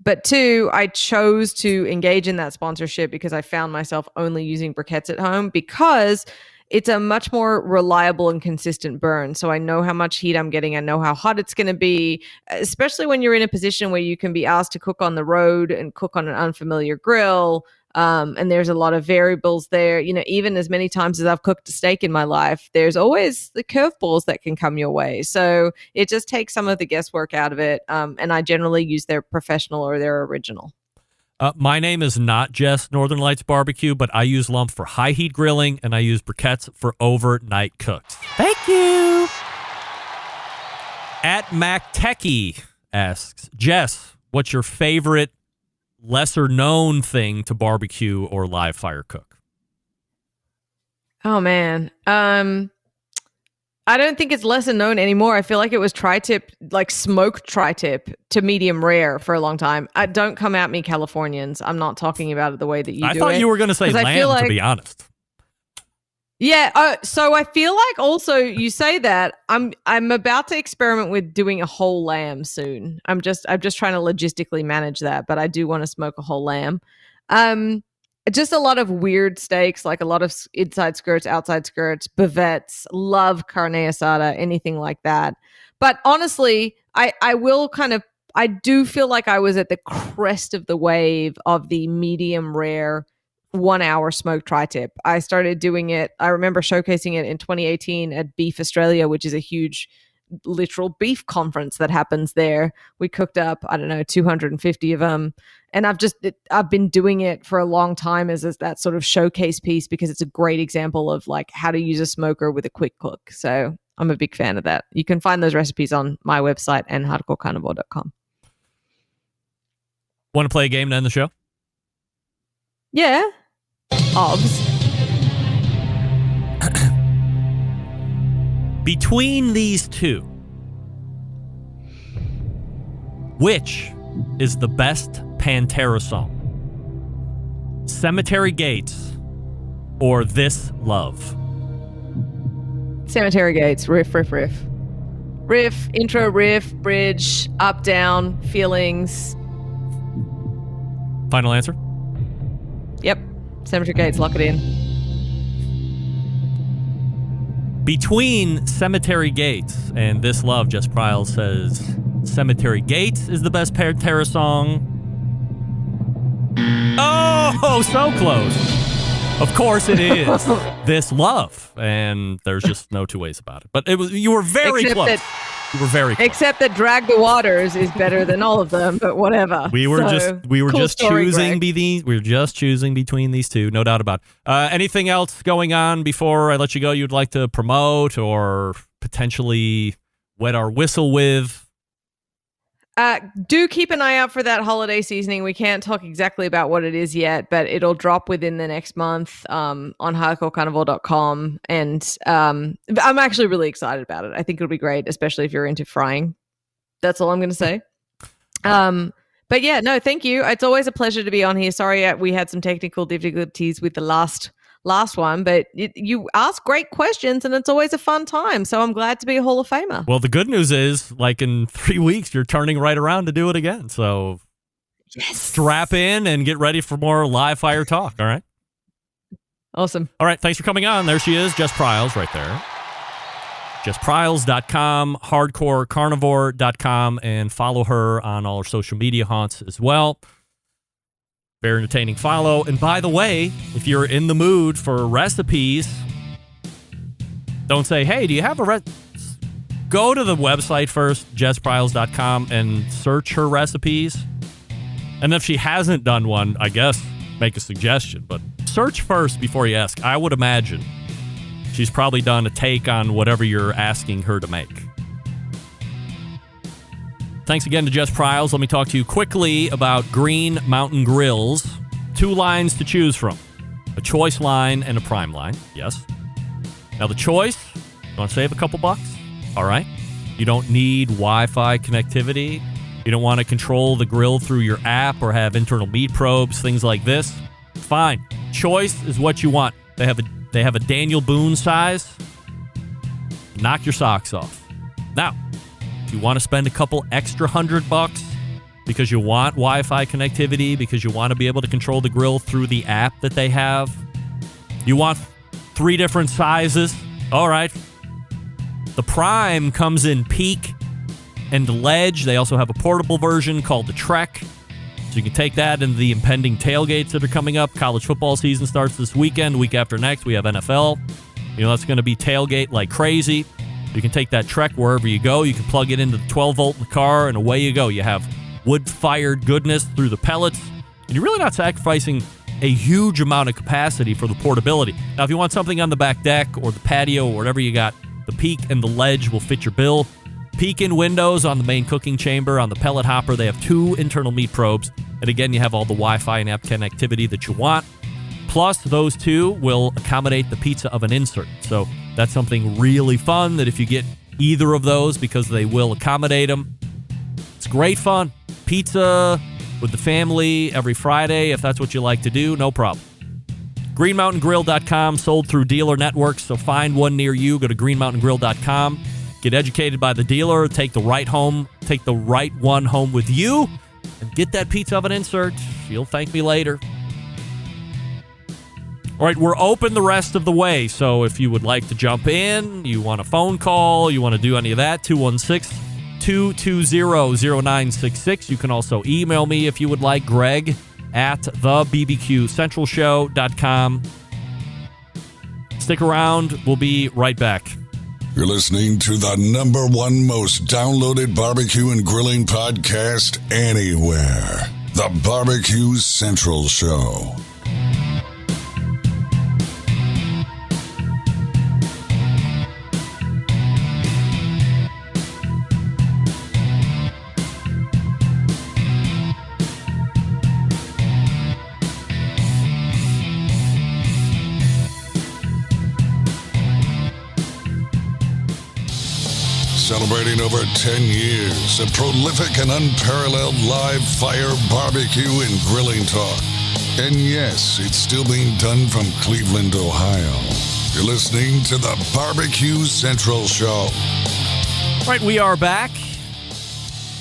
But two, I chose to engage in that sponsorship because I found myself only using briquettes at home because it's a much more reliable and consistent burn. So I know how much heat I'm getting. I know how hot it's going to be, especially when you're in a position where you can be asked to cook on the road and cook on an unfamiliar grill. And there's a lot of variables there. You know, even as many times as I've cooked a steak in my life, there's always the curveballs that can come your way. So it just takes some of the guesswork out of it. And I generally use their professional or their original. My name is not Jess Northern Lights Barbecue, but I use lump for high heat grilling and I use briquettes for overnight cooks. Thank you. At MacTechie asks, Jess, what's your favorite lesser known thing to barbecue or live fire cook? Oh man. I don't think it's lesser known anymore. I feel like it was tri-tip, like smoked tri-tip to medium rare for a long time. Don't come at me, Californians. I'm not talking about it the way that you do it. I thought you were going to say lamb, to be honest. Yeah. So I feel like also you say that I'm about to experiment with doing a whole lamb soon. I'm just trying to logistically manage that, but I do want to smoke a whole lamb. Just a lot of weird steaks, like a lot of inside skirts, outside skirts, bavettes, love carne asada, anything like that. But honestly, I do feel like I was at the crest of the wave of the medium rare 1 hour smoked tri-tip. I started doing it. I remember showcasing it in 2018 at Beef Australia, which is a huge literal beef conference that happens there. We cooked up, 250 of them. And I've been doing it for a long time as that sort of showcase piece because it's a great example of like how to use a smoker with a quick cook. So I'm a big fan of that. You can find those recipes on my website and hardcorecarnivore.com. Want to play a game to end the show? Yeah. Obs. Between these two, which is the best Pantera song? Cemetery Gates or This Love? Cemetery Gates. Riff, riff, riff. Riff, intro, riff, bridge, up, down, feelings. Final answer? Yep. Cemetery Gates, lock it in. Between Cemetery Gates and This Love, Jess Pryles says Cemetery Gates is the best Pantera song. Oh, so close. Of course it is This Love. And there's just no two ways about it. But you were very close. You were very close. Except that Drag the Waters is better than all of them, but whatever. We were cool just story, choosing Greg. we were just choosing between these two, no doubt about it. Anything else going on before I let you go you'd like to promote or potentially wet our whistle with? Do keep an eye out for that holiday seasoning. We can't talk exactly about what it is yet, but it'll drop within the next month on hardcorecarnivore.com. And I'm actually really excited about it. I think it'll be great, especially if you're into frying. That's all I'm going to say. But yeah, no, thank you. It's always a pleasure to be on here. Sorry, we had some technical difficulties with the last one, but you ask great questions and it's always a fun time. So I'm glad to be a Hall of Famer. Well, the good news is, like in 3 weeks, you're turning right around to do it again. So yes, strap in and get ready for more live fire talk. All right. Awesome. All right. Thanks for coming on. There she is, Jess Pryles right there. JessPryles.com, hardcorecarnivore.com, and follow her on all her social media haunts as well. Very entertaining follow. And by the way, if you're in the mood for recipes, don't say, hey, do you have a Go to the website first, JessPryles.com, and search her recipes. And if she hasn't done one, I guess make a suggestion. But search first before you ask. I would imagine she's probably done a take on whatever you're asking her to make. Thanks again to Jess Pryles. Let me talk to you quickly about Green Mountain Grills. 2 lines to choose from. A choice line and a prime line. Yes. Now the choice, you want to save a couple bucks? All right. You don't need Wi-Fi connectivity. You don't want to control the grill through your app or have internal meat probes, things like this. Fine. Choice is what you want. They have a Daniel Boone size. Knock your socks off. Now, if you want to spend a couple extra $100, because you want Wi-Fi connectivity, because you want to be able to control the grill through the app that they have. You want 3 different sizes. All right. The Prime comes in peak and ledge. They also have a portable version called the Trek. So you can take that into the impending tailgates that are coming up. College football season starts this weekend. Week after next, we have NFL. That's going to be tailgate like crazy. You can take that Trek wherever you go. You can plug it into the 12-volt in the car, and away you go. You have wood-fired goodness through the pellets, and you're really not sacrificing a huge amount of capacity for the portability. Now, if you want something on the back deck or the patio or whatever you got, the peak and the ledge will fit your bill. Peak in windows on the main cooking chamber. On the pellet hopper, they have 2 internal meat probes, and again, you have all the Wi-Fi and app connectivity that you want. Plus, those 2 will accommodate the pizza oven insert. So that's something really fun that if you get either of those, because they will accommodate them, it's great fun. Pizza with the family every Friday, if that's what you like to do, no problem. GreenMountainGrill.com, sold through dealer networks, so find one near you. Go to GreenMountainGrill.com. Get educated by the dealer. Take the right one home with you, and get that pizza oven insert. You'll thank me later. All right, we're open the rest of the way, so if you would like to jump in, you want a phone call, you want to do any of that, 216-220-0966. You can also email me if you would like, Greg at thebbqcentralshow.com. Stick around. We'll be right back. You're listening to the #1 most downloaded barbecue and grilling podcast anywhere. The BBQ Central Show. Celebrating over 10 years of prolific and unparalleled live fire barbecue and grilling talk. And yes, it's still being done from Cleveland, Ohio. You're listening to the BBQ Central Show. All right, we are back.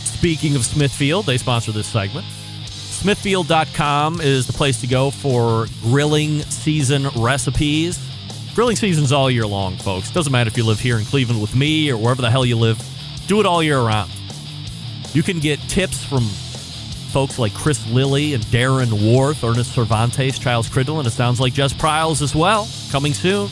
Speaking of Smithfield, they sponsor this segment. Smithfield.com is the place to go for grilling season recipes. Grilling season's all year long, folks. Doesn't matter if you live here in Cleveland with me or wherever the hell you live. Do it all year round. You can get tips from folks like Chris Lilly and Darren Worth, Ernest Cervantes, Charles Criddle, and it sounds like Jess Pryles as well. Coming soon.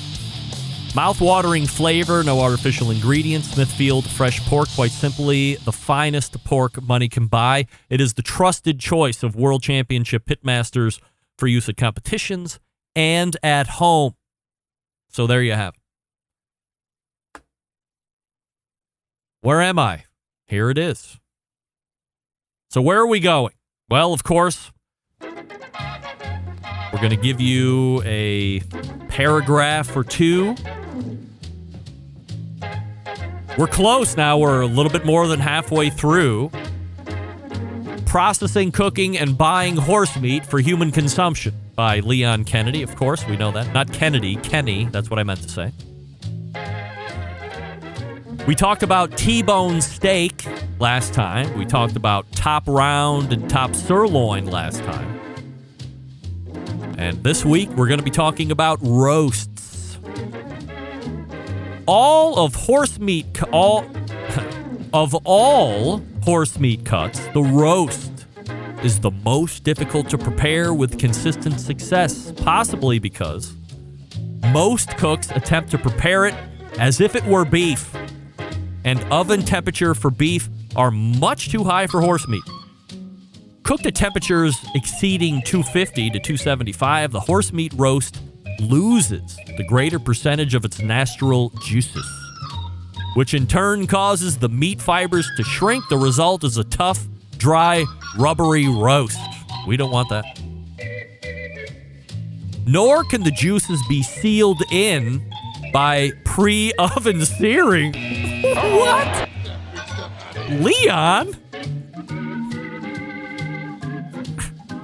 Mouth-watering flavor, no artificial ingredients. Smithfield fresh pork, quite simply the finest pork money can buy. It is the trusted choice of World Championship pitmasters for use at competitions and at home. So there you have it. Where am I? Here it is. So where are we going? Well, of course, we're going to give you a paragraph or 2. We're close now. We're a little bit more than halfway through. Processing, Cooking, and Buying Horse Meat for Human Consumption by Leon Kennedy, of course. We know that. Not Kennedy, Kenny. That's what I meant to say. We talked about T-bone steak last time. We talked about top round and top sirloin last time. And this week, we're going to be talking about roasts. Of all horse meat cuts, the roast is the most difficult to prepare with consistent success, possibly because most cooks attempt to prepare it as if it were beef, and oven temperature for beef are much too high for horse meat. Cooked at temperatures exceeding 250 to 275, the horse meat roast loses the greater percentage of its natural juices, which in turn causes the meat fibers to shrink. The result is a tough, dry, rubbery roast. We don't want that. Nor can the juices be sealed in by pre-oven searing. What? Leon?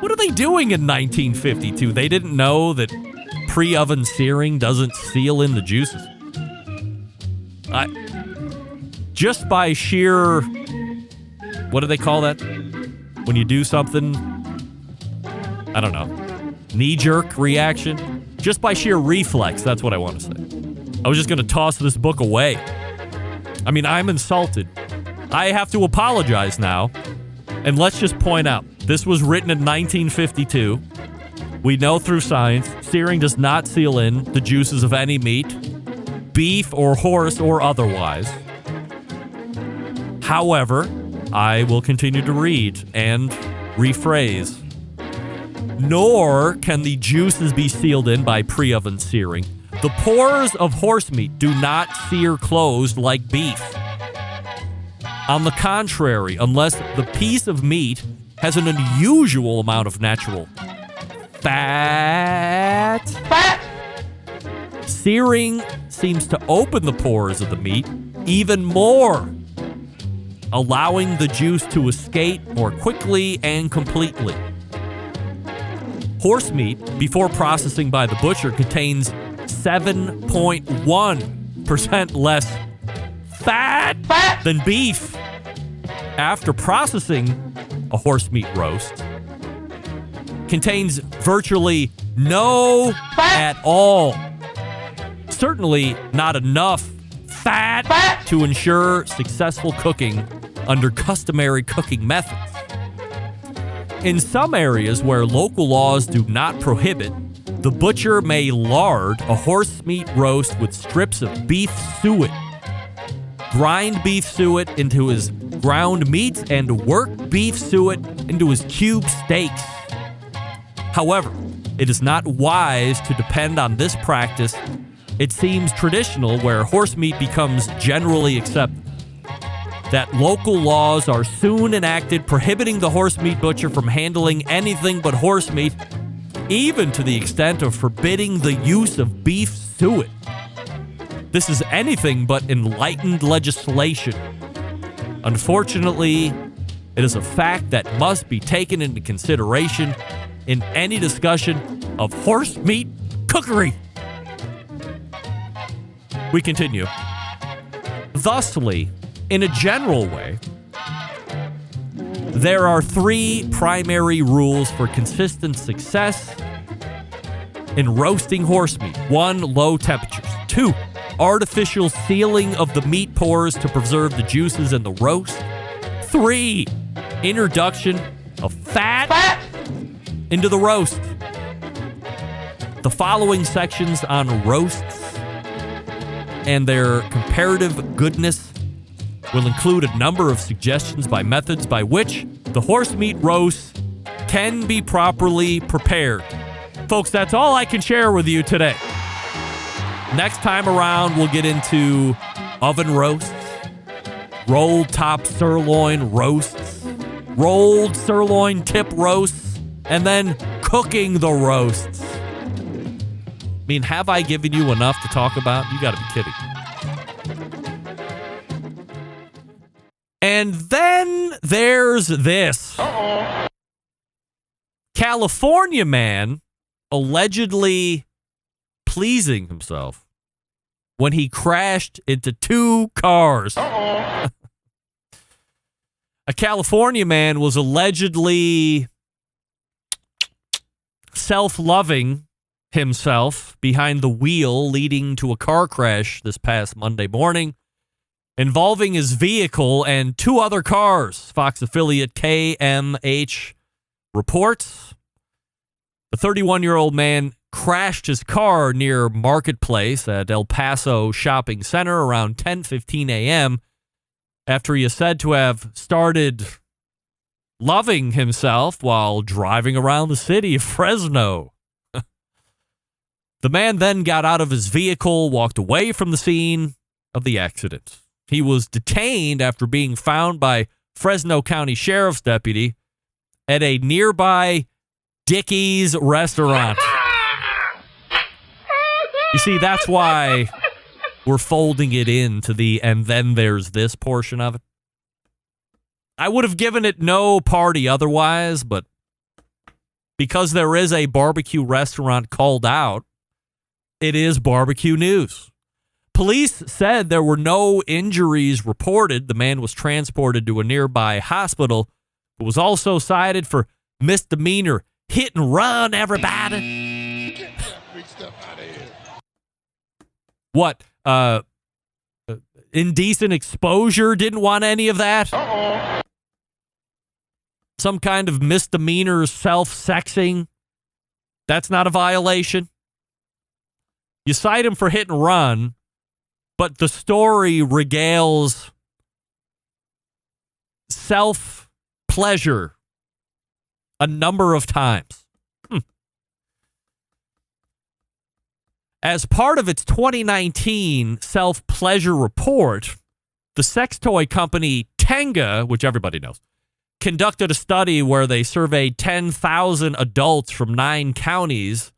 What are they doing in 1952? They didn't know that pre-oven searing doesn't seal in the juices. Just by sheer, what do they call that? when you do something, I don't know, knee-jerk reaction, just by sheer reflex. That's what I want to say. I was just going to toss this book away. I mean, I'm insulted. I have to apologize now. And let's just point out, this was written in 1952. We know through science, searing does not seal in the juices of any meat, beef or horse or otherwise. However, I will continue to read and rephrase. Nor can the juices be sealed in by pre-oven searing. The pores of horse meat do not sear closed like beef. On the contrary, unless the piece of meat has an unusual amount of natural fat, searing seems to open the pores of the meat even more, allowing the juice to escape more quickly and completely. Horse meat, before processing by the butcher, contains 7.1% less fat than beef. After processing, a horse meat roast contains virtually no at all. Certainly not enough fat to ensure successful cooking under customary cooking methods. In some areas where local laws do not prohibit, the butcher may lard a horse meat roast with strips of beef suet, grind beef suet into his ground meats, and work beef suet into his cube steaks. However, it is not wise to depend on this practice. It seems traditional where horse meat becomes generally accepted. That local laws are soon enacted prohibiting the horse meat butcher from handling anything but horse meat, even to the extent of forbidding the use of beef suet. This is anything but enlightened legislation. Unfortunately, it is a fact that must be taken into consideration in any discussion of horse meat cookery. We continue. Thusly, in a general way, there are three primary rules for consistent success in roasting horse meat. 1, low temperatures. 2, artificial sealing of the meat pores to preserve the juices in the roast. 3, introduction of fat into the roast. The following sections on roasts and their comparative goodness will include a number of suggestions by methods by which the horse meat roast can be properly prepared. Folks, that's all I can share with you today. Next time around, we'll get into oven roasts, rolled top sirloin roasts, rolled sirloin tip roasts, and then cooking the roasts. I mean, have I given you enough to talk about? You gotta be kidding. And then there's this. California man allegedly pleasing himself when he crashed into 2 cars. A California man was allegedly self-loving himself behind the wheel, leading to a car crash this past Monday morning involving his vehicle and 2 other cars, Fox affiliate KMH reports. The 31-year-old man crashed his car near Marketplace at El Paso Shopping Center around 10:15 a.m. after he is said to have started loving himself while driving around the city of Fresno. The man then got out of his vehicle, walked away from the scene of the accident. He was detained after being found by Fresno County Sheriff's deputy at a nearby Dickey's restaurant. You see, that's why we're folding it into the and then there's this portion of it. I would have given it no party otherwise, but because there is a barbecue restaurant called out, it is barbecue news. Police said there were no injuries reported. The man was transported to a nearby hospital but was also cited for misdemeanor hit and run, everybody. Get that big stuff out of here. What? Indecent exposure, didn't want any of that. Some kind of misdemeanor self-sexing. That's not a violation. You cite him for hit and run, but the story regales self-pleasure a number of times. As part of its 2019 self-pleasure report, the sex toy company Tenga, which everybody knows, conducted a study where they surveyed 10,000 adults from 9 counties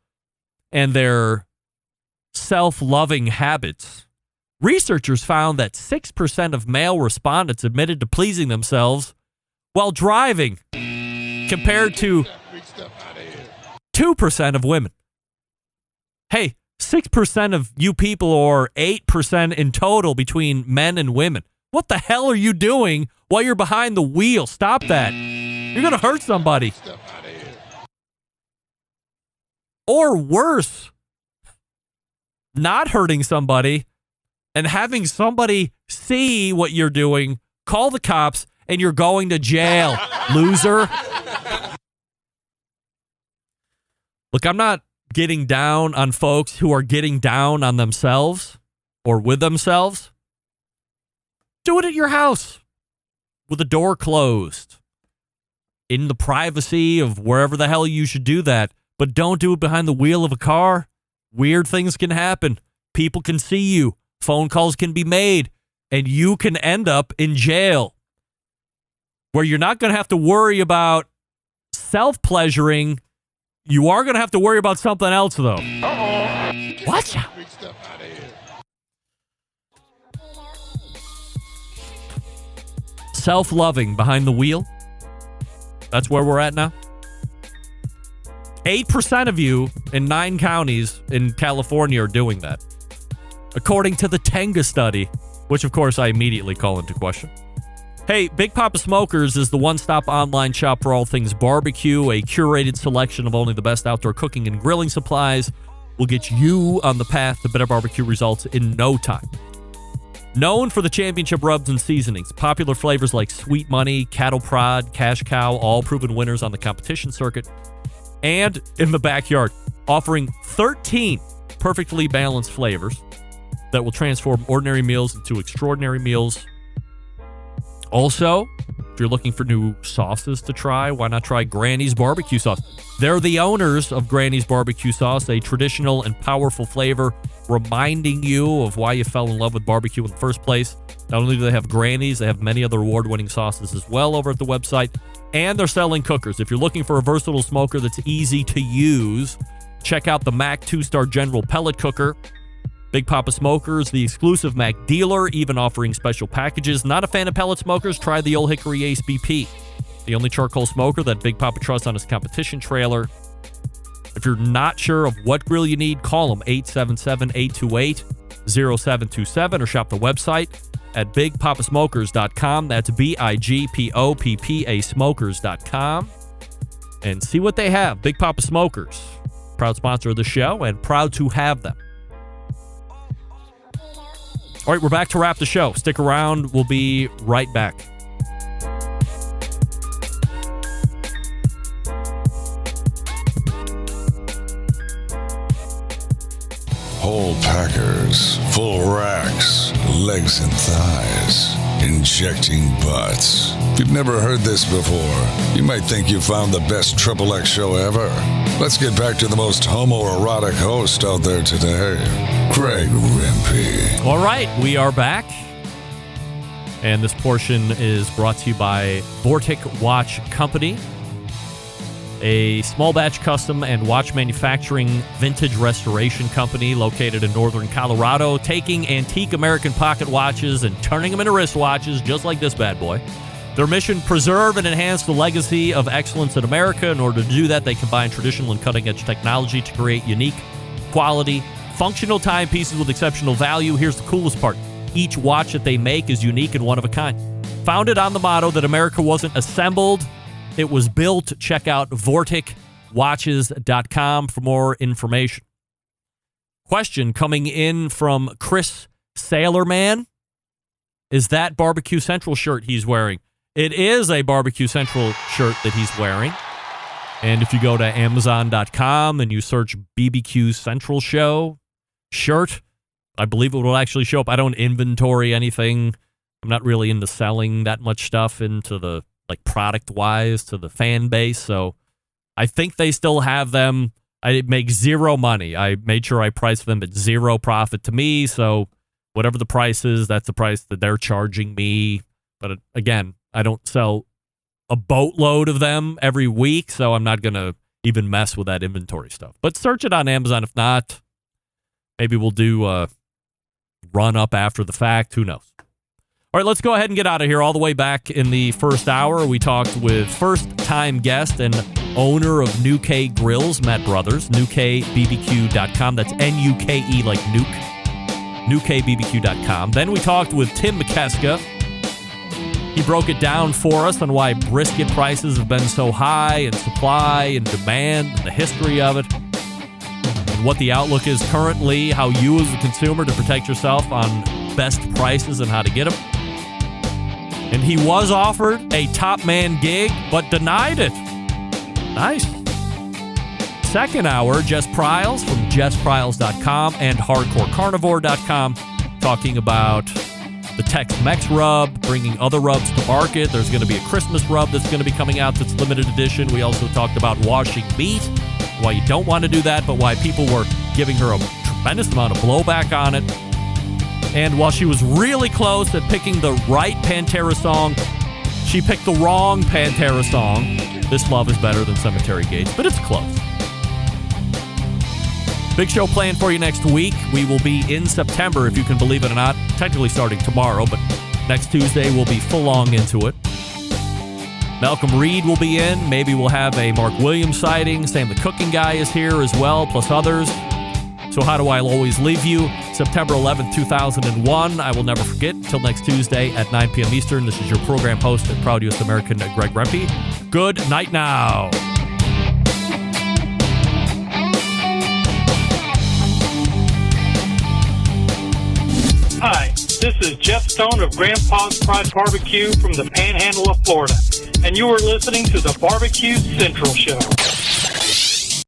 and their self-loving habits. Researchers found that 6% of male respondents admitted to pleasing themselves while driving, compared to 2% of women. Hey, 6% of you people, or 8% in total between men and women. What the hell are you doing while you're behind the wheel? Stop that. You're going to hurt somebody. Or worse, not hurting somebody and having somebody see what you're doing, call the cops, and you're going to jail, loser. Look, I'm not getting down on folks who are getting down on themselves or with themselves. Do it at your house with the door closed, in the privacy of wherever the hell you should do that. But don't do it behind the wheel of a car. Weird things can happen. People can see you. Phone calls can be made, and you can end up in jail, where you're not going to have to worry about self-pleasuring. You are going to have to worry about something else, though. Watch out. Self-loving behind the wheel. That's where we're at now. 8% of you in 9 counties in California are doing that, according to the Tenga study, which, of course, I immediately call into question. Hey, Big Poppa Smokers is the one-stop online shop for all things barbecue. A curated selection of only the best outdoor cooking and grilling supplies will get you on the path to better barbecue results in no time. Known for the championship rubs and seasonings, popular flavors like Sweet Money, Cattle Prod, Cash Cow, all proven winners on the competition circuit, and in the backyard, offering 13 perfectly balanced flavors that will transform ordinary meals into extraordinary meals. Also, if you're looking for new sauces to try, why not try Granny's Barbecue Sauce? They're the owners of Granny's Barbecue Sauce, a traditional and powerful flavor reminding you of why you fell in love with barbecue in the first place. Not only do they have Granny's, they have many other award-winning sauces as well over at the website, and they're selling cookers. If you're looking for a versatile smoker that's easy to use, check out the Mac 2-Star General Pellet Cooker. Big Poppa Smokers, the exclusive Mac dealer, even offering special packages. Not a fan of pellet smokers? Try the Old Hickory Ace BP, the only charcoal smoker that Big Poppa trusts on his competition trailer. If you're not sure of what grill you need, call them 877-828-0727 or shop the website at bigpoppasmokers.com. That's BIGPOPPA smokers.com. And see what they have. Big Poppa Smokers, proud sponsor of the show and proud to have them. All right, we're back to wrap the show. Stick around. We'll be right back. Whole packers, full racks, legs and thighs, injecting butts. If you've never heard this before, you might think you found the best XXX show ever. Let's get back to the most homoerotic host out there today, Greg Rempe. All right, we are back. And this portion is brought to you by Vortic Watch Company, a small batch custom and watch manufacturing vintage restoration company located in northern Colorado, taking antique American pocket watches and turning them into wristwatches just like this bad boy. Their mission, preserve and enhance the legacy of excellence in America. In order to do that, they combine traditional and cutting-edge technology to create unique, quality, functional timepieces with exceptional value. Here's the coolest part. Each watch that they make is unique and one of a kind. Founded on the motto that America wasn't assembled, it was built. Check out vorticwatches.com for more information. Question coming in from Chris Sailorman. Is that Barbecue Central shirt he's wearing? It is a Barbecue Central shirt that he's wearing. And if you go to Amazon.com and you search BBQ Central Show shirt, I believe it will actually show up. I don't inventory anything. I'm not really into selling that much stuff into the, like, product-wise to the fan base. So I think they still have them. I make zero money. I made sure I priced them at zero profit to me. So whatever the price is, that's the price that they're charging me. But again, I don't sell a boatload of them every week, so I'm not going to even mess with that inventory stuff. But search it on Amazon. If not, maybe we'll do a run up after the fact. Who knows? All right, let's go ahead and get out of here. All the way back in the first hour, we talked with first-time guest and owner of Nuke Grills, Matt Brothers, nukebbq.com. That's N-U-K-E, like nuke. nukebbq.com. Then we talked with Tim McKeska. He broke it down for us on why brisket prices have been so high, and supply and demand, and the history of it, and what the outlook is currently, how you as a consumer to protect yourself on best prices and how to get them. And he was offered a top man gig, but denied it. Nice. Second hour, Jess Pryles from JessPryles.com and HardcoreCarnivore.com talking about the Tex-Mex rub, bringing other rubs to market. There's going to be a Christmas rub that's going to be coming out that's limited edition. We also talked about washing meat, why you don't want to do that, but why people were giving her a tremendous amount of blowback on it. And while she was really close at picking the right Pantera song, she picked the wrong Pantera song. This Love is Better Than Cemetery Gates, but it's close. Big show planned for you next week. We will be in September, if you can believe it or not. Technically starting tomorrow, but next Tuesday we'll be full-on into it. Malcolm Reed will be in. Maybe we'll have a Mark Williams sighting. Sam the Cooking Guy is here as well, plus others. So how do I always leave you? September 11th, 2001. I will never forget. Until next Tuesday at 9 p.m. Eastern. This is your program host and proud U.S. American, Greg Rempe. Good night now. Hi, this is Jeff Stone of Grandpa's Pride Barbecue from the Panhandle of Florida, and you are listening to the Barbecue Central Show.